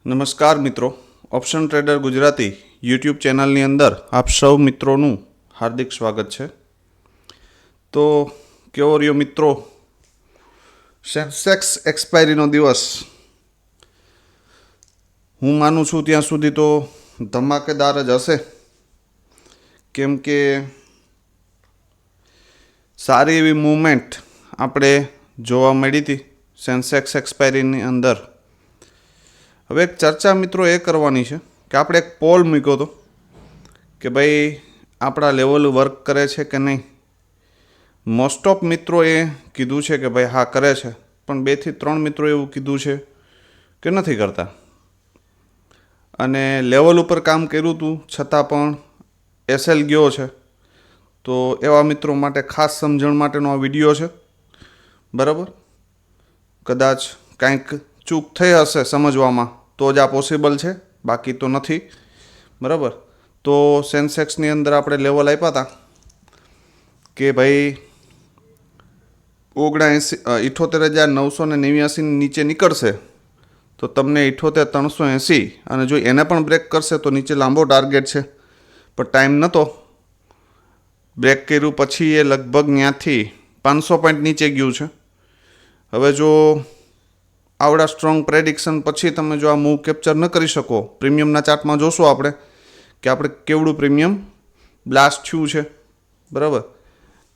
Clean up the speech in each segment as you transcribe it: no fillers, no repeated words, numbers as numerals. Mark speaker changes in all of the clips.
Speaker 1: નમસ્કાર મિત્રો, option trader Gujarati YouTube ચેનલની અંદર આપ સૌ મિત્રોનું હાર્દિક સ્વાગત છે. તો કેવો રહ્યો મિત્રો સેન્સેક્સ એક્સપાયરીનો દિવસ? હું માનું છું ત્યાં સુધી તો ધમાકેદાર જ હશે, કેમ કે સારી એવી મૂવમેન્ટ આપણે જોવા મળી હતી સેન્સેક્સ એક્સપાયરીની અંદર. હવે એક ચર્ચા મિત્રો એ કરવાની છે કે આપણે એક પોલ મૂક્યો હતો કે ભાઈ આપણા લેવલ વર્ક કરે છે કે નહીં. મોસ્ટ ઓફ મિત્રોએ કીધું છે કે ભાઈ હા કરે છે, પણ 2 થી 3 મિત્રોએ એવું કીધું છે કે નથી કરતા. અને લેવલ ઉપર કામ કર્યું હતું છતાં પણ એસએલ ગયો છે. તો એવા મિત્રો માટે ખાસ સમજણ માટેનો આ વિડીયો છે, બરાબર. કદાચ કાંઈક ચૂક થઈ હશે સમજવામાં તો જ આ પોસિબલ છે, બાકી તો નથી, બરાબર. તો સેન્સેક્સની અંદર આપણે લેવલ આપ્યા હતા કે ભાઈ 78,989 નીચે નીકળશે તો તમને 78,380, અને જો એને પણ બ્રેક કરશે તો નીચે લાંબો ટાર્ગેટ છે, પણ ટાઈમ નહોતો. બ્રેક કર્યું પછી એ લગભગ ત્યાંથી 500 પોઈન્ટ નીચે ગયું છે. હવે જો આવડા સ્ટ્રોંગ પ્રેડિક્શન પછી તમે જો આ મૂવ કેપ્ચર ન કરી શકો, પ્રીમિયમના ચાર્ટમાં જોશું આપણે કે આપણે કેવડું પ્રીમિયમ બ્લાસ્ટ થયું છે, બરાબર.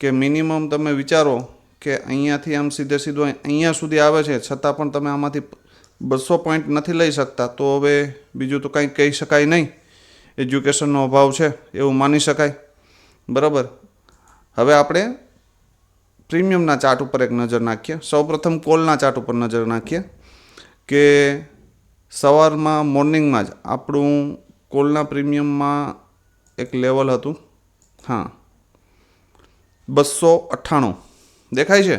Speaker 1: કે મિનિમમ તમે વિચારો કે અહીંયાથી આમ સીધું અહીંયા સુધી આવે છે, છતાં પણ તમે આમાંથી 200 પોઈન્ટ નથી લઈ શકતા. તો હવે બીજું તો કંઈ કહી શકાય નહીં, એજ્યુકેશનનો અભાવ છે એવું માની શકાય, બરાબર. હવે આપણે પ્રીમિયમના ચાર્ટ ઉપર એક નજર નાખીએ. સૌપ્રથમ કોલના ચાર્ટ ઉપર નજર નાખીએ કે સવારમાં મોર્નિંગમાં જ આપણું કોલના પ્રીમિયમમાં એક લેવલ હતું, હા 298 દેખાય છે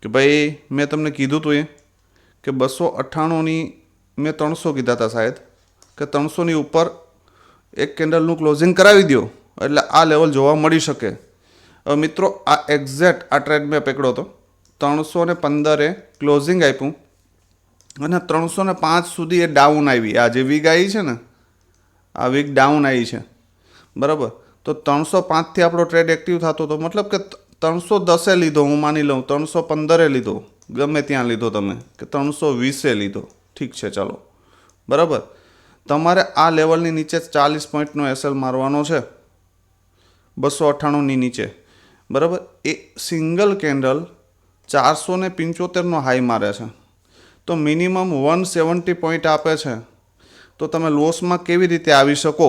Speaker 1: કે ભાઈ મેં તમને કીધું હતું કે 298ની મેં 300 કીધા હતા શાયદ, કે 300ની ઉપર એક કેન્ડલનું ક્લોઝિંગ કરાવી દો એટલે આ લેવલ જોવા મળી શકે. હવે મિત્રો આ એક્ઝેક્ટ આ ટ્રેડ મેં પકડ્યો હતો. 315 ક્લોઝિંગ આપ્યું અને 305 સુધી એ ડાઉન આવી. આ જે વીક આવી છે ને, આ વીક ડાઉન આવી છે, બરાબર. તો 305થી આપણો ટ્રેડ એક્ટિવ થતો હતો, મતલબ કે 310 લીધો, હું માની લઉં 315 લીધો, ગમે ત્યાં લીધો તમે, કે 320 લીધો, ઠીક છે ચાલો, બરાબર. તમારે આ લેવલની નીચે 40 પોઈન્ટનો એસએલ મારવાનો છે 298ની નીચે, બરાબર. એ સિંગલ કેન્ડલ 475નો હાઈ મારે છે, તો મિનિમમ 170 પોઈન્ટ આપે છે. તો તમે લોસમાં કેવી રીતે આવી શકો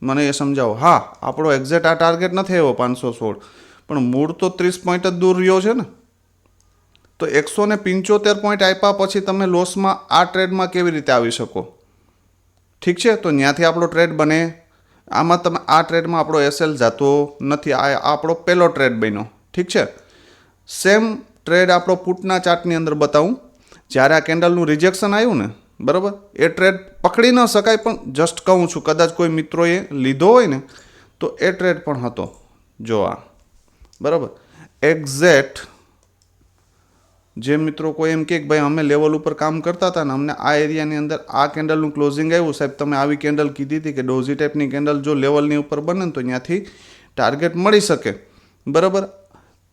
Speaker 1: મને એ સમજાવો. હા, આપણો એક્ઝેક્ટ આ ટાર્ગેટ નથી આવ્યો 516, પણ મૂળ તો 30 પોઈન્ટ જ દૂર રહ્યો છે ને. તો 175 પોઈન્ટ આપ્યા પછી તમે લોસમાં આ ટ્રેડમાં કેવી રીતે આવી શકો? ઠીક છે, તો ત્યાંથી આપણો ટ્રેડ બને. આમાં તમે આ ટ્રેડમાં આપણો એસએલ જતો નથી, આ આપણો પહેલો ટ્રેડ બન્યો, ઠીક છે. સેમ ટ્રેડ આપણો પુટના ચાર્ટની અંદર બતાવું. જ્યારે આ કેન્ડલનું રિજેક્શન આવ્યું ને, બરાબર, એ ટ્રેડ પકડી ન શકાય, પણ જસ્ટ કહું છું, કદાચ કોઈ મિત્રોએ લીધો હોય ને તો એ ટ્રેડ પણ હતો. જો આ, બરાબર, એક્ઝેક્ટ જે મિત્રો કોઈ એમ કે ભાઈ અમે લેવલ ઉપર કામ કરતા હતા ને, અમને આ એરિયાની અંદર આ કેન્ડલનું ક્લોઝિંગ આવ્યું, સાહેબ તમે આવી કેન્ડલ કીધી હતી કે ડોઝી ટાઈપની કેન્ડલ જો લેવલની ઉપર બને ને તો ત્યાંથી ટાર્ગેટ મળી શકે, બરાબર.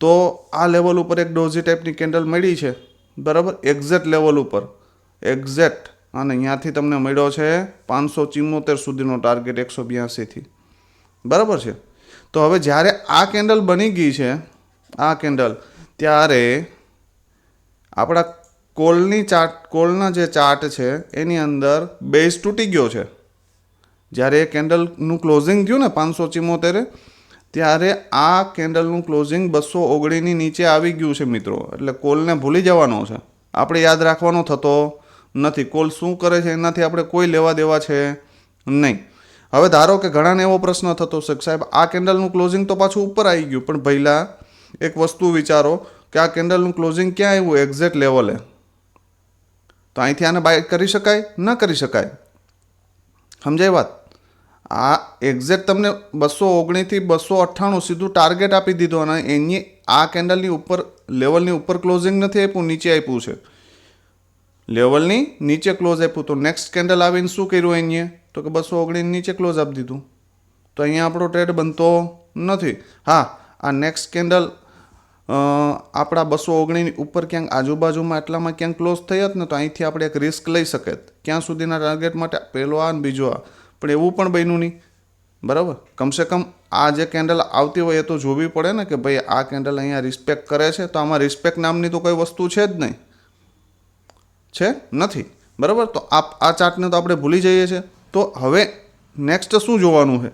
Speaker 1: તો આ લેવલ ઉપર એક ડોઝી ટાઈપની કેન્ડલ મળી છે, બરાબર, એક્ઝેક્ટ લેવલ ઉપર, એક્ઝેક્ટ. અને ત્યાંથી તમને મળ્યો છે 574 સુધીનો ટાર્ગેટ 182થી, બરાબર છે. તો હવે જ્યારે આ કેન્ડલ બની ગઈ છે, આ કેન્ડલ, ત્યારે આપણા કોલના જે ચાર્ટ છે એની અંદર બેઝ તૂટી ગયો છે. જ્યારે એ કેન્ડલનું ક્લોઝિંગ થયું ને 574, ત્યારે આ કેન્ડલનું ક્લોઝિંગ 219ની નીચે આવી ગયું છે મિત્રો. એટલે કોલને ભૂલી જવાનો છે, આપણે યાદ રાખવાનો થતો નથી. કોલ શું કરે છે એનાથી આપણે કોઈ લેવા દેવા છે નહીં. હવે ધારો કે ઘણાને એવો પ્રશ્ન થતો છે કે સાહેબ આ કેન્ડલનું ક્લોઝિંગ તો પાછું ઉપર આવી ગયું, પણ પહેલાં એક વસ્તુ વિચારો કે આ કેન્ડલનું ક્લોઝિંગ ક્યાં આવ્યું? એક્ઝેક્ટ લેવલે. તો અહીંથી આને બાય કરી શકાય? ન કરી શકાય. સમજાય વાત? આ એક્ઝેક્ટ તમને 219થી 298 સીધું ટાર્ગેટ આપી દીધો, અને એની આ કેન્ડલની ઉપર લેવલની ઉપર ક્લોઝિંગ નથી આપ્યું, નીચે આપ્યું છે. લેવલની નીચે ક્લોઝ આપ્યું તો નેક્સ્ટ કેન્ડલ આવીને શું કર્યું અહીંયા તો કે 219 નીચે ક્લોઝ આપી દીધું. તો અહીંયા આપણો ટ્રેડ બનતો નથી. હા, આ નેક્સ્ટ કેન્ડલ આપણા 219 ઉપર ક્યાંક આજુબાજુમાં એટલામાં ક્યાંક ક્લોઝ થઈ હોત ને તો અહીંથી આપણે એક રિસ્ક લઈ શકત. ક્યાં સુધીના ટાર્ગેટ માટે? પહેલો આ અને બીજો આ. પણ એવું પણ બન્યું નહીં. બરાબર, કમસે કમ આ જે કેન્ડલ આવતી હોય એ તો જોવી પડે ને કે ભાઈ આ કેન્ડલ અહીંયા રિસ્પેક્ટ કરે છે. તો આમાં રિસ્પેક્ટ નામની તો કોઈ વસ્તુ છે જ નહીં, છે નથી. બરાબર, તો આ ચાર્ટને તો આપણે ભૂલી જઈએ છીએ. તો હવે નેક્સ્ટ શું જોવાનું છે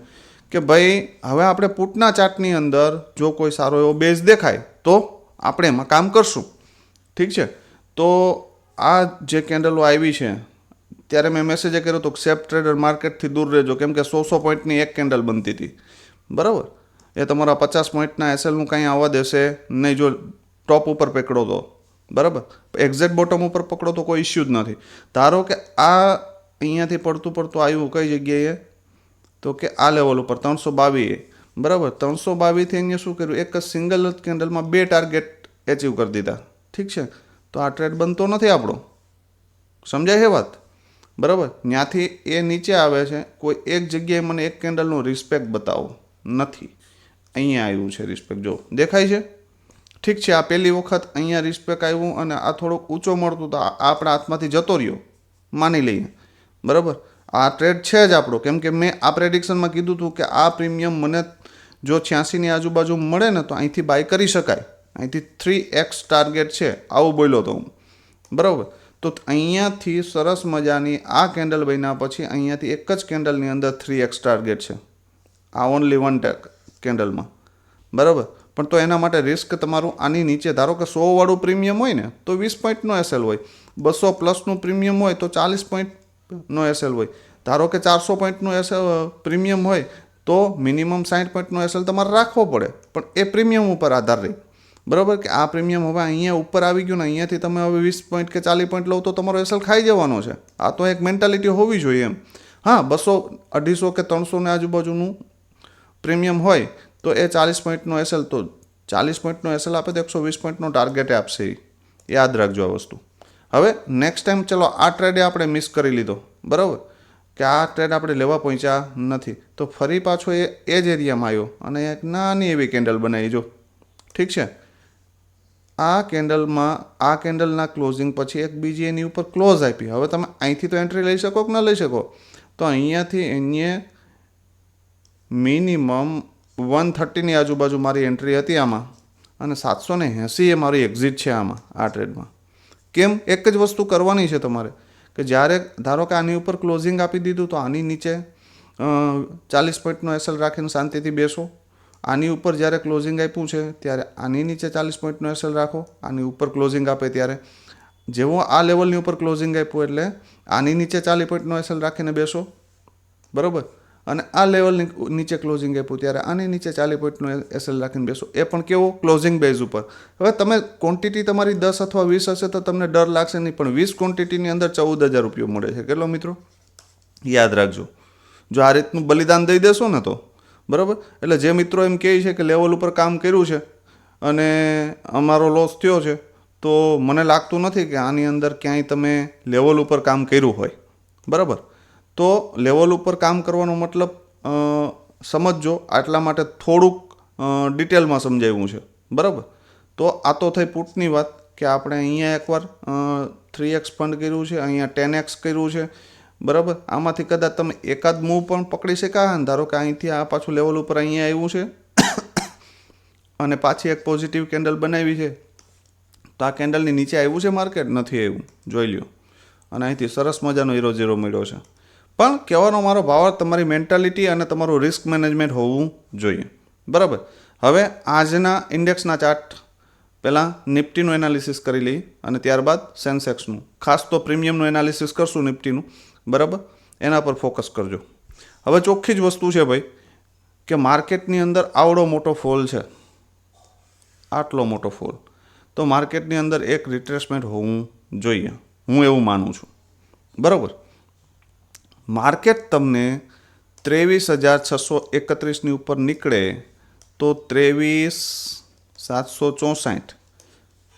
Speaker 1: કે ભાઈ હવે આપણે પુટના ચાર્ટની અંદર જો કોઈ સારો એવો બેઝ દેખાય તો આપણે એમાં કામ કરશું. ઠીક છે, તો આ જે કેન્ડલો આવી છે ત્યારે મેં મેસેજ કર્યો હતો કે સેફ ટ્રેડર માર્કેટથી દૂર રહેજો, કેમ કે 100 પોઈન્ટની એક કેન્ડલ બનતી હતી. બરાબર, એ તમારા 50 પોઈન્ટના એસએલનું કાંઈ આવવા દેશે નહીં જો ટોપ ઉપર પકડો તો. બરાબર, એક્ઝેક્ટ બોટમ ઉપર પકડો તો કોઈ ઇસ્યુ જ નથી. ધારો કે આ અહીંયાથી પડતું આવ્યું કઈ જગ્યાએ તો કે આ લેવલ ઉપર 322. બરાબર, 322થી અહીંયા શું કર્યું, એક જ સિંગલ કેન્ડલમાં 2 ટાર્ગેટ એચીવ કરી દીધા. ઠીક છે, તો આ ટ્રેડ બનતો નથી આપણો. સમજાય છે વાત? બરાબર, ત્યાંથી એ નીચે આવે છે. કોઈ એક જગ્યાએ મને એક કેન્ડલનું રિસ્પેક્ટ બતાવો, નથી. અહીંયા આવ્યું છે રિસ્પેક્ટ, જો દેખાય છે. ઠીક છે, આ પહેલી વખત અહીંયા રિસ્પેક્ટ આવ્યું અને આ થોડોક ઊંચો મળતું તો આપણા હાથમાંથી જતો રહ્યો, માની લઈએ. બરાબર, આ ટ્રેડ છે જ આપણો, કેમ કે મેં આ પ્રેડિક્શનમાં કીધું હતું કે આ પ્રીમિયમ મને જો 86ની આજુબાજુ મળે ને તો અહીંથી બાય કરી શકાય. અહીંથી 3x ટાર્ગેટ છે, આવું બોલ્યો હતો હું. બરાબર, તો અહીંયાથી સરસ મજાની આ કેન્ડલ બન્યા પછી અહીંયાથી એક જ કેન્ડલની અંદર 3x ટાર્ગેટ છે, આ ઓનલી વન કેન્ડલમાં. બરાબર, પણ તો એના માટે રિસ્ક તમારું આની નીચે, ધારો કે 100 વાળું પ્રીમિયમ હોય ને તો 20 પોઈન્ટનો એસએલ હોય, 200 પ્લસનું પ્રીમિયમ હોય તો 40 પોઈન્ટનો એસએલ હોય. ધારો કે 400 પોઈન્ટનું એસએલ પ્રીમિયમ હોય તો મિનિમમ 60 પોઈન્ટનો એસએલ તમારે રાખવો પડે. પણ એ પ્રીમિયમ ઉપર આધાર રહી. બરાબર, કે આ પ્રીમિયમ હવે અહીંયા ઉપર આવી ગયું ને અહીંયાથી તમે હવે 20 પોઈન્ટ કે 40 પોઈન્ટ લો તો તમારો એસએલ ખાઈ જવાનો છે. આ તો એક મેન્ટાલિટી હોવી જોઈએ એમ. હા, 200, 250 કે 300 આજુબાજુનું પ્રીમિયમ હોય તો એ 40 પોઈન્ટનો એસએલ, તો 40 પોઈન્ટનો એસએલ આપે તો 120 પોઈન્ટનો ટાર્ગેટ આપશે. યાદ રાખજો આ વસ્તુ. હવે નેક્સ્ટ ટાઈમ ચલો આ ટ્રેડે આપણે મિસ કરી લીધો. બરાબર, કે આ ટ્રેડ આપણે લેવા પહોંચ્યા નથી, તો ફરી પાછો એ જ એરિયામાં આવ્યો અને એક નાની એવી કેન્ડલ બનાવી. જો ઠીક છે, આ કેન્ડલમાં આ કેન્ડલના ક્લોઝિંગ પછી એક બીજી એની ઉપર ક્લોઝ આપી. હવે તમે અહીંથી તો એન્ટ્રી લઈ શકો કે ન લઈ શકો? તો અહીંયાથી અહીંયા મિનિમમ 130ની આજુબાજુ મારી એન્ટ્રી હતી આમાં અને 780 એ મારી એક્ઝિટ છે આમાં, આ ટ્રેડમાં. કેમ? એક જ વસ્તુ કરવાની છે તમારે કે જ્યારે ધારો કે આની ઉપર ક્લોઝિંગ આપી દીધું તો આની નીચે 40 પોઈન્ટનો એસએલ રાખીને શાંતિથી બેસો. આની ઉપર જ્યારે ક્લોઝિંગ આપ્યું છે ત્યારે આની નીચે 40 પોઈન્ટનો એસએલ રાખો. આની ઉપર ક્લોઝિંગ આપે ત્યારે જેવો આ લેવલની ઉપર ક્લોઝિંગ આપ્યું એટલે આની નીચે 40 પોઈન્ટનો એસએલ રાખીને બેસો. બરાબર, અને આ લેવલની નીચે ક્લોઝિંગ આપ્યું ત્યારે આની નીચે 40 પોઈન્ટનો એસએલ રાખીને બેસો. એ પણ કેવો? ક્લોઝિંગ બેઝ ઉપર. હવે તમે ક્વોન્ટિટી તમારી 10 અથવા 20 હશે તો તમને ડર લાગશે નહીં, પણ 20 ક્વોન્ટિટીની અંદર 14,000 રૂપિયા મળે છે. કેટલો મિત્રો? યાદ રાખજો. જો આ રીતનું બલિદાન દઈ દેશો ને તો બરાબર. એટલે જે મિત્રો એમ કહે છે કે લેવલ ઉપર કામ કર્યું છે અને અમારો લોસ થયો છે, તો મને લાગતું નથી કે આની અંદર ક્યાંય તમે લેવલ ઉપર કામ કર્યું હોય. બરાબર, તો લેવલ ઉપર કામ કરવાનો મતલબ સમજજો. આટલા માટે થોડુંક ડિટેલમાં સમજાવ્યું છે. બરાબર, તો આ તો થઈ પુટની વાત કે આપણે અહીંયા એકવાર 3x ફંડ કર્યું છે, અહીંયા 10x કર્યું છે. બરાબર, આમાંથી કદાચ તમે એકાદ મૂવ પણ પકડી શકા. ધારો કે અહીંથી આ પાછું લેવલ ઉપર અહીંયા આવ્યું છે અને પાછી એક પોઝિટિવ કેન્ડલ બનાવી છે, તો આ કેન્ડલની નીચે આવ્યું છે માર્કેટ? નથી આવ્યું, જોઈ લ્યો. અને અહીંથી સરસ મજાનો 0.0 મળ્યો છે. પણ કહેવાનો મારો ભાવ તમારી મેન્ટાલિટી અને તમારું રિસ્ક મેનેજમેન્ટ હોવું જોઈએ. બરાબર, હવે આજના ઇન્ડેક્સના ચાર્ટ પહેલાં નિફ્ટીનું એનાલિસિસ કરી લઈએ અને ત્યારબાદ સેન્સેક્સનું. ખાસ તો પ્રીમિયમનું એનાલિસિસ કરશું નિફ્ટીનું. બરાબર, એના પર ફોકસ કરજો. હવે ચોખ્ખી જ વસ્તુ છે ભાઈ કે માર્કેટની અંદર આવડો મોટો ફોલ છે, આટલો મોટો ફોલ, તો માર્કેટની અંદર એક રિટ્રેસમેન્ટ હોવું જોઈએ, હું એવું માનું છું. બરાબર, માર્કેટ તમને 23,631ની ઉપર નીકળે તો 23,764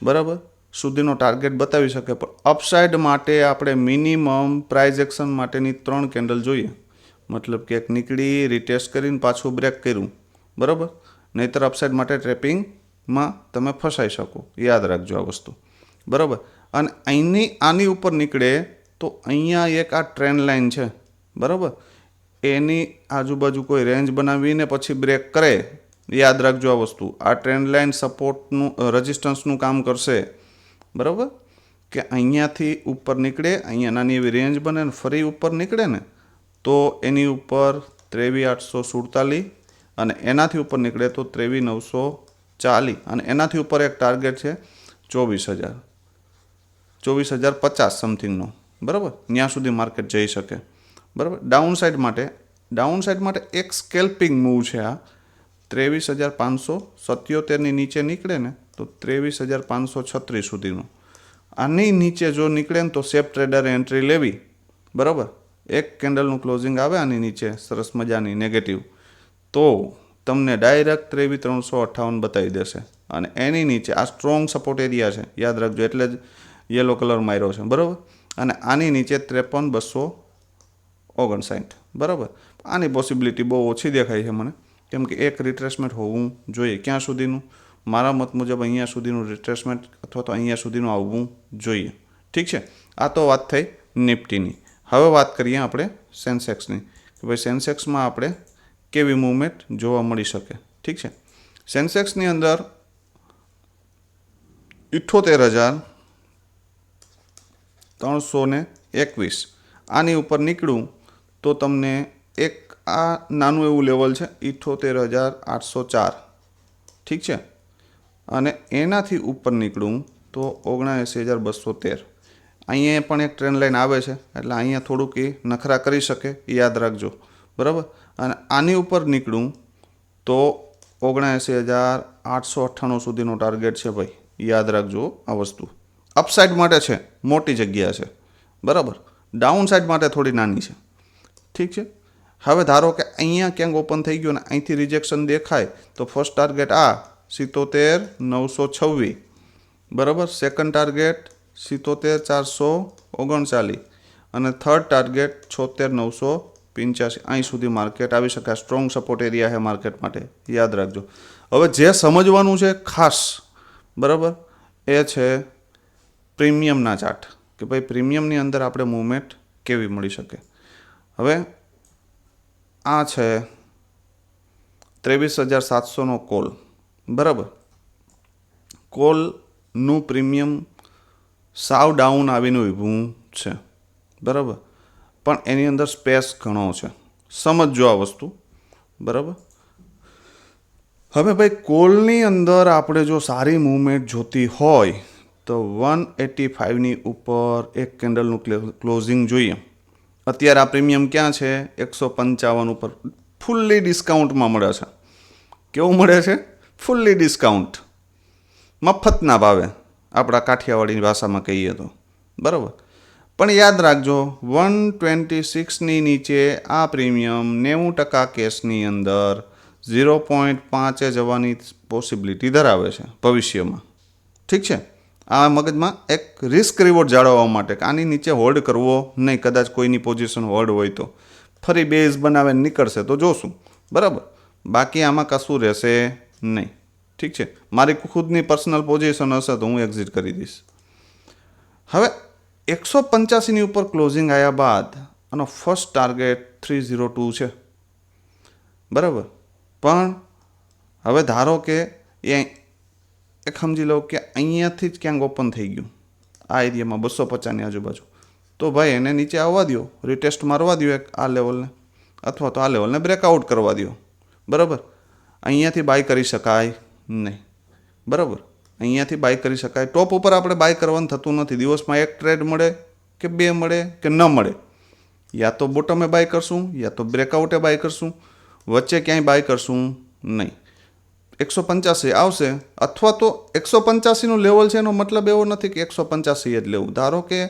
Speaker 1: બરાબર સુધીનો ટાર્ગેટ બતાવી શકે. પણ અપસાઇડ માટે આપણે મિનિમમ પ્રાઇઝ એક્શન માટેની 3 કેન્ડલ જોઈએ. મતલબ કે એક નીકળી, રીટેસ્ટ કરીને પાછું બ્રેક કર્યું, બરાબર. નહીંતર અપસાઇડ માટે ટ્રેપિંગમાં તમે ફસાઈ શકો. યાદ રાખજો આ વસ્તુ, બરાબર. અને આની ઉપર નીકળે તો અહીંયા એક આ ટ્રેન્ડ લાઇન છે, બરાબર. એની આજુબાજુ કોઈ રેન્જ બનાવીને પછી બ્રેક કરે. યાદ રાખજો આ વસ્તુ. આ ટ્રેન્ડ લાઇન સપોર્ટનું રેઝિસ્ટન્સનું કામ કરશે, બરાબર. કે અહીંયાથી ઉપર નીકળે, અહીંયા નાની એવી રેન્જ બને ને ફરી ઉપર નીકળે ને તો એની ઉપર 23,847 અને એનાથી ઉપર નીકળે તો 23,940 અને એનાથી ઉપર એક ટાર્ગેટ છે 24,050 સમથિંગનો, બરાબર. ત્યાં સુધી માર્કેટ જઈ શકે, બરાબર. ડાઉન સાઇડ માટે એક સ્કેલ્પિંગ મૂવ છે આ. 23,577ની નીચે નીકળે ને તો 23,536 સુધીનો. આની નીચે જો નીકળે ને તો સેફ ટ્રેડરે એન્ટ્રી લેવી, બરાબર. એક કેન્ડલનું ક્લોઝિંગ આવે આની નીચે સરસ મજાની નેગેટિવ, તો તમને ડાયરેક્ટ 23,358 બતાવી દેશે. અને એની નીચે આ સ્ટ્રોંગ સપોર્ટ એરિયા છે, યાદ રાખજો, એટલે જ યલો કલર માર્યો છે, બરાબર. અને આની નીચે 53,259, બરાબર. આની પોસિબિલિટી બહુ ઓછી દેખાય છે મને, કેમ કે એક રિટ્રેસમેન્ટ હોવું જોઈએ. ક્યાં સુધીનું? મારા મત મુજબ અહીંયા સુધીનું રિટ્રેસમેન્ટ અથવા તો અહીંયા સુધીનું આવવું જોઈએ. ઠીક છે. આ તો વાત થઈ નિફ્ટીની. હવે વાત કરીએ આપણે સેન્સેક્સની, કે ભાઈ સેન્સેક્સમાં આપણે કેવી મૂવમેન્ટ જોવા મળી શકે. ઠીક છે. સેન્સેક્સની અંદર 78,321 આની ઉપર નીકળું તો તમને એક આ નાનું એવું લેવલ છે 78,804. ઠીક છે. અને એનાથી ઉપર નીકળું તો 79,213. અહીંયા પણ એક ટ્રેન્ડ લાઇન આવે છે, એટલે અહીંયા થોડુંક એ નખરા કરી શકે, યાદ રાખજો, બરાબર. અને આની ઉપર નીકળું તો 79,898 સુધીનો ટાર્ગેટ છે ભાઈ, યાદ રાખજો આ વસ્તુ. અપસાઇડ માટે છે, મોટી જગ્યા છે, બરાબર. ડાઉન સાઇડ માટે થોડી નાની છે. ઠીક છે. હવે ધારો કે અહીંયા ક્યાંક ઓપન થઈ ગયું ને અહીંથી રિજેક્શન દેખાય તો ફર્સ્ટ ટાર્ગેટ આ 77,926, બરાબર. સેકન્ડ ટાર્ગેટ 77,439 અને થર્ડ ટાર્ગેટ 76,985. અહીં સુધી માર્કેટ આવી શકે. સ્ટ્રોંગ સપોર્ટ એરિયા છે માર્કેટ માટે, યાદ રાખજો. હવે જે સમજવાનું છે ખાસ, બરાબર, એ છે પ્રીમિયમના ચાર્ટ, કે ભાઈ પ્રીમિયમની અંદર આપણે મૂવમેન્ટ કેવી મળી શકે. હવે આ છે 23,700નો કોલ, બરાબર. કોલનું પ્રીમિયમ સાવ ડાઉન આવીને ઊભું છે, બરાબર. પણ એની અંદર સ્પેસ ઘણો છે, સમજજો આ વસ્તુ, બરાબર. હવે ભાઈ કોલની અંદર આપણે જો સારી મૂવમેન્ટ જોતી હોય તો 185ની ઉપર એક કેન્ડલનું ક્લોઝિંગ જોઈએ. અત્યારે આ પ્રીમિયમ ક્યાં છે? 155 ઉપર ફૂલ્લી ડિસ્કાઉન્ટમાં મળે છે. કેવું મળે છે? ફૂલ્લી ડિસ્કાઉન્ટ, મફતના ભાવે, આપણા કાઠિયાવાડી ભાષામાં કહીએ તો, બરાબર. પણ યાદ રાખજો 126ની નીચે આ પ્રીમિયમ 90% કેસની અંદર 0.5 જવાની પોસિબિલિટી ધરાવે છે ભવિષ્યમાં. ઠીક છે. આ મગજમાં એક રિસ્ક રિવોર્ડ જાળવવા માટે કે આની નીચે હોલ્ડ કરવો નહીં. કદાચ કોઈની પોઝિશન હોલ્ડ હોય તો ફરી બેઝ બનાવે નીકળશે તો જોશું, બરાબર. બાકી આમાં કશું રહેશે નહીં. ઠીક છે. મારી ખુદની પર્સનલ પોઝિશન હશે તો હું એક્ઝિટ કરી દઈશ. હવે 185ની ઉપર ક્લોઝિંગ આવ્યા બાદ આનો ફર્સ્ટ ટાર્ગેટ 302 છે, બરાબર. પણ હવે ધારો કે એ એક સમજી લો કે અહીંયાથી જ ક્યાંક ઓપન થઈ ગયું આ એરિયામાં 250ની આજુબાજુ, તો ભાઈ એને નીચે આવવા દો, રિટેસ્ટ મારવા દો એક આ લેવલને, અથવા તો આ લેવલને બ્રેકઆઉટ કરવા દો, બરાબર. અહીંયાથી બાય કરી શકાય નહીં, બરાબર. અહીંયાથી બાય કરી શકાય. ટોપ ઉપર આપણે બાય કરવાનું થતું નથી. દિવસમાં એક ટ્રેડ મળે કે બે મળે કે ન મળે, યા તો બોટમે બાય કરશું યા તો બ્રેકઆઉટે બાય કરશું, વચ્ચે ક્યાંય બાય કરશું નહીં. 185 આવશે, અથવા તો 185નું લેવલ છે એનો મતલબ એવો નથી કે 185 જ લેવું. ધારો કે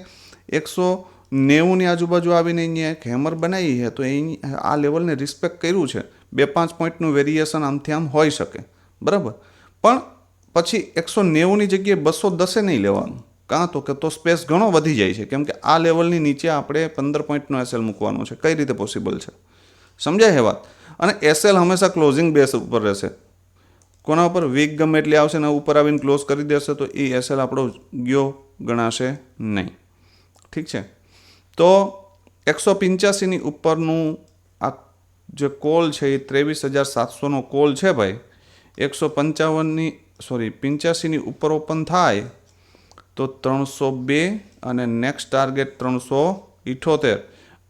Speaker 1: 190ની આજુબાજુ આવીને અહીંયા એક હેમર બનાવી છે તો એ આ લેવલને રિસ્પેક્ટ કર્યું છે. 2-5 પોઈન્ટનું વેરિએશન આમથી આમ હોઈ શકે, બરાબર. પણ પછી 190ની જગ્યાએ 210 નહીં લેવાનું, કાં તો કે તો સ્પેસ ઘણો વધી જાય છે, કેમ કે આ લેવલની નીચે આપણે 15 પોઈન્ટનો એસએલ મૂકવાનો છે. કઈ રીતે પોસિબલ છે, સમજાય એ વાત? અને એસએલ હંમેશા ક્લોઝિંગ બેસ ઉપર રહેશે. કોના ઉપર? વીક ગમે એટલી આવશે ને ઉપર આવીને ક્લોઝ કરી દેશે તો એ એસએલ આપણો ગયો ગણાશે નહીં. ઠીક છે, તો 185ની ઉપરનું આ જે કોલ છે એ 23,700નો કોલ છે ભાઈ. 85ની ઉપર ઓપન થાય તો 302 અને નેક્સ્ટ ટાર્ગેટ 378.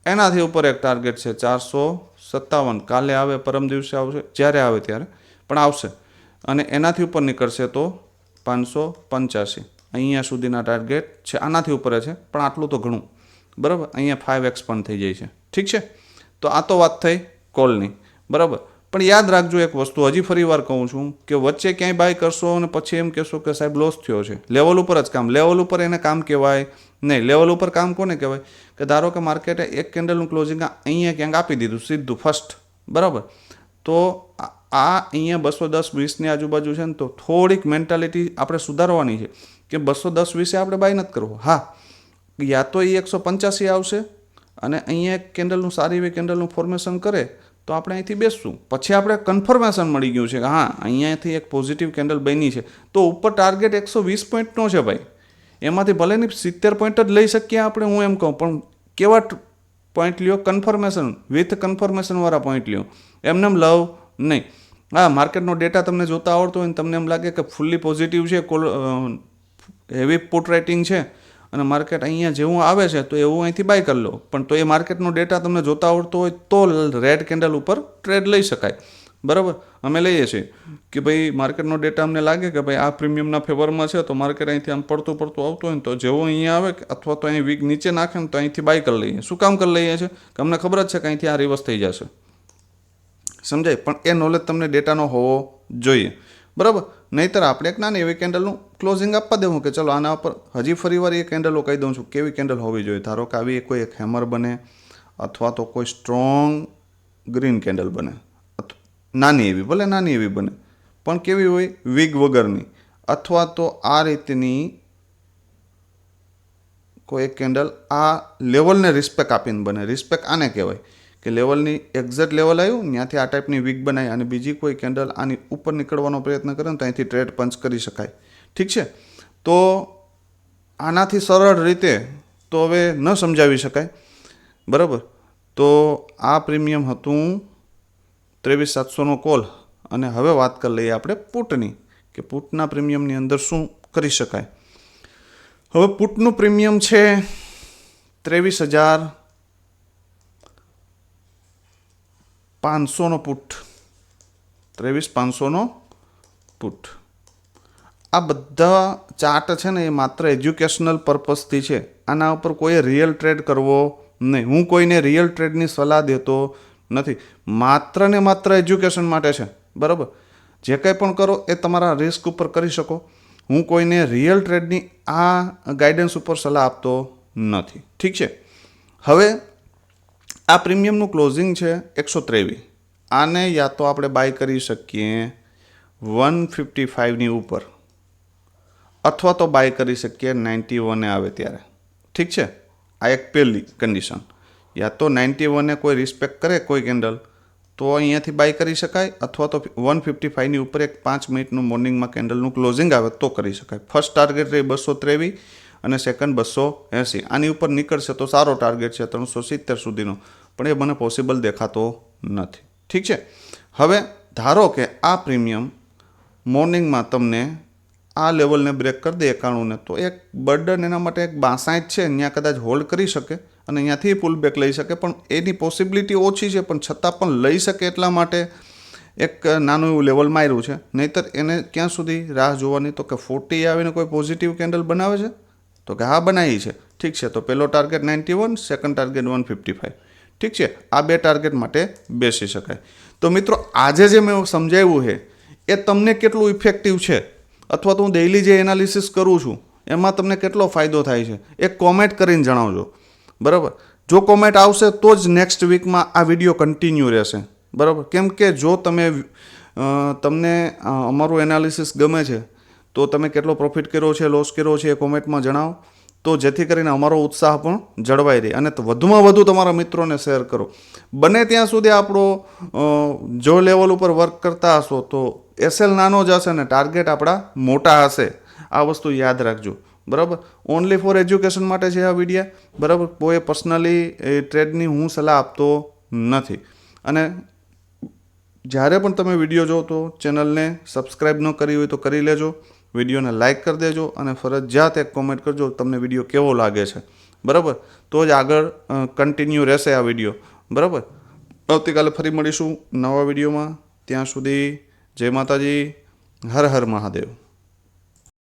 Speaker 1: એનાથી ઉપર એક ટાર્ગેટ છે 457. કાલે આવે, પરમ દિવસે આવશે, જ્યારે આવે ત્યારે પણ આવશે. અને એનાથી ઉપર નીકળશે તો 585. અહીંયા સુધીના ટાર્ગેટ છે. આનાથી ઉપર છે પણ આટલું તો ઘણું, બરાબર. અહીંયા 5x પણ થઈ જાય છે. ઠીક છે, તો આ તો વાત થઈ કોલની, બરાબર. પણ યાદ રાખજો એક વસ્તુ, હજી ફરી વાર કહું છું કે વચ્ચે ક્યાંય બાય કરશો અને પછી એમ કહેશો કે સાહેબ લોસ થયો છે, લેવલ ઉપર જ કામ. લેવલ ઉપર એને કામ કહેવાય નહીં. લેવલ ઉપર કામ કોને કહેવાય? કે ધારો કે માર્કેટે એક કેન્ડલનું ક્લોઝિંગ અહીંયા ક્યાંક આપી દીધું સીધું ફર્સ્ટ, બરાબર. તો આ અહીંયા 210-20ની આજુબાજુ છે ને, તો થોડીક મેન્ટાલિટી આપણે સુધારવાની છે કે 210-20 આપણે બાય નથી કરવું. હા, યા તો એ 185 આવશે અને અહીંયા એક કેન્ડલનું સારી એવી કેન્ડલનું ફોર્મેશન કરે તો આપણે અહીંથી બેસશું. પછી આપણે કન્ફર્મેશન મળી ગયું છે કે હા અહીંયાથી એક પોઝિટિવ કેન્ડલ બની છે, તો ઉપર ટાર્ગેટ 120 પોઈન્ટનો છે ભાઈ. એમાંથી ભલે નહીં 70 પોઈન્ટ જ લઈ શકીએ આપણે, હું એમ કહું, પણ કેવા પોઈન્ટ લ્યો? કન્ફર્મેશન, વિથ કન્ફર્મેશનવાળા પોઈન્ટ લ્યો, એમને લવ નહીં. હા, માર્કેટનો ડેટા તમને જોતા આવડતો હોય ને તમને એમ લાગે કે ફૂલ્લી પોઝિટિવ છે, હેવી પુટ રાઇટિંગ છે અને માર્કેટ અહીંયા જેવું આવે છે તો એવું અહીંથી બાય કરી લો. પણ તો એ માર્કેટનો ડેટા તમને જોતા આવડતો હોય તો રેડ કેન્ડલ ઉપર ટ્રેડ લઈ શકાય, બરાબર. અમે લઈએ છીએ કે ભાઈ માર્કેટનો ડેટા અમને લાગે કે ભાઈ આ પ્રીમિયમના ફેવરમાં છે, તો માર્કેટ અહીંથી આમ પડતું આવતું હોય ને તો જેવો અહીંયા આવે અથવા તો અહીં વીક નીચે નાખે ને તો અહીંથી બાય કરી લઈએ. શું કામ કરી લઈએ છીએ? કે અમને ખબર જ છે કે અહીંથી આ રિવર્સ થઈ જશે, સમજાય? પણ એ નોલેજ તમને ડેટાનો હોવો જોઈએ, બરાબર. નહીંતર આપણે એક નાની એવી કેન્ડલનું ક્લોઝિંગ આપવા દેવું કે ચલો આના ઉપર હજી ફરી વાર એ કેન્ડલો કહી દઉં છું કેવી કેન્ડલ હોવી જોઈએ. ધારો કે આવી કોઈ એક હેમર બને અથવા તો કોઈ સ્ટ્રોંગ ગ્રીન કેન્ડલ બને, નાની એવી, ભલે નાની એવી બને પણ કેવી હોય? વીગ વગરની. અથવા તો આ રીતની કોઈ એક કેન્ડલ આ લેવલને રિસ્પેક્ટ આપીને બને. રિસ્પેક્ટ આને કહેવાય કે લેવલની એક્ઝેક્ટ લેવલ આવ્યું ત્યાંથી આ ટાઈપની વીક બનાવી અને બીજી કોઈ કેન્ડલ આની ઉપર નીકળવાનો પ્રયત્ન કરે ને તો અહીંથી ટ્રેડ પંચ કરી શકાય. ઠીક છે, તો આનાથી સરળ રીતે તો હવે ન સમજાવી શકાય, બરાબર. તો આ પ્રીમિયમ હતું 23,700નો કોલ. અને હવે વાત કરી લઈએ આપણે પુટની, કે પુટના પ્રીમિયમની અંદર શું કરી શકાય. હવે પુટનું પ્રીમિયમ છે 23,500નો પુટ. 23,500નો પુટ. આ બધા ચાર્ટ છે ને એ માત્ર એજ્યુકેશનલ પર્પઝથી છે. આના ઉપર કોઈએ રિયલ ટ્રેડ કરવો નહીં. હું કોઈને રિયલ ટ્રેડની સલાહ દેતો નથી, માત્ર ને માત્ર એજ્યુકેશન માટે છે, બરાબર. જે કંઈ પણ કરો એ તમારા રિસ્ક ઉપર કરી શકો. હું કોઈને રિયલ ટ્રેડની આ ગાઈડન્સ ઉપર સલાહ આપતો નથી. ઠીક છે, હવે આ પ્રીમિયમનું ક્લોઝિંગ છે 123. આને યા તો આપણે બાય કરી શકીએ 155ની ઉપર અથવા તો બાય કરી શકીએ 91 આવે ત્યારે. ઠીક છે, આ એક પહેલી કન્ડિશન. યા તો 91 કોઈ રિસ્પેક્ટ કરે કોઈ કેન્ડલ તો અહીંયાથી બાય કરી શકાય, અથવા તો 155ની ઉપર એક 5 મિનિટનું મોર્નિંગમાં કેન્ડલનું ક્લોઝિંગ આવે તો કરી શકાય. ફર્સ્ટ ટાર્ગેટ રહી 223 અને સેકન્ડ 280. આની ઉપર નીકળશે તો સારો ટાર્ગેટ છે 370 સુધીનો, પણ એ મને પોસિબલ દેખાતો નથી. ઠીક છે, હવે ધારો કે આ પ્રીમિયમ મોર્નિંગમાં તમને આ લેવલને બ્રેક કરી દે 91ને, તો એક બર્ડન એના માટે એક 62 છે, ત્યાં કદાચ હોલ્ડ કરી શકે અને અહીંયાથી પુલ બેક લઈ શકે. પણ એની પોસિબિલિટી ઓછી છે, પણ છતાં પણ લઈ શકે એટલા માટે એક નાનું એવું લેવલ માર્યું છે. નહીંતર એને ક્યાં સુધી રાહ જોવાની? તો કે 40 આવીને કોઈ પોઝિટિવ કેન્ડલ બનાવે છે તો કે હા બનાવી છે. ઠીક છે, તો પહેલો ટાર્ગેટ 91, સેકન્ડ ટાર્ગેટ 155. ઠીક છે, આ બે ટાર્ગેટ માટે બેસી શકાય. તો મિત્રો આજે જે મેં સમજાવ્યું છે એ તમને કેટલું ઇફેક્ટિવ છે, અથવા તો હું ડેઇલી જે એનાલિસિસ કરું છું એમાં તમને કેટલો ફાયદો થાય છે એક કોમેન્ટ કરીને જણાવજો, બરાબર. જો કોમેન્ટ આવશે તો જ નેક્સ્ટ વીકમાં આ વિડીયો કન્ટિન્યુ રહેશે, બરાબર. કેમ કે જો તમને અમારું એનાલિસિસ ગમે છે તો તમે કેટલો પ્રોફિટ કર્યો છે, લોસ કર્યો છે એ કોમેન્ટમાં જણાવો, તો જેથી કરીને અમારો ઉત્સાહ પણ જળવાઈ રહે. અને વધુમાં વધુ તમારા મિત્રોને શેર કરો. બને ત્યાં સુધી આપણો જો લેવલ ઉપર વર્ક કરતા હશો તો એસએલ નાનો જ હશે ને ટાર્ગેટ આપણા મોટા હશે. આ વસ્તુ યાદ રાખજો. બરાબર. ઓનલી ફોર એજ્યુકેશન માટે છે આ વિડીયા. બરાબર. કોઈ પર્સનલી ટ્રેડની હું સલાહ આપતો નથી. અને જ્યારે પણ તમે વિડીયો જો તો ચેનલને સબસ્ક્રાઈબ ન કરી હોય તો કરી લેજો, વિડીયોને લાઇક કરી દેજો અને ફરજિયાત એક કોમેન્ટ કરજો તમને વિડીયો કેવો લાગે છે. બરાબર. તો જ આગળ કન્ટિન્યુ રહેશે આ વિડીયો. બરાબર. આવતીકાલે ફરી મળીશું નવા વિડીયોમાં. ત્યાં સુધી જય માતાજી, હર હર મહાદેવ.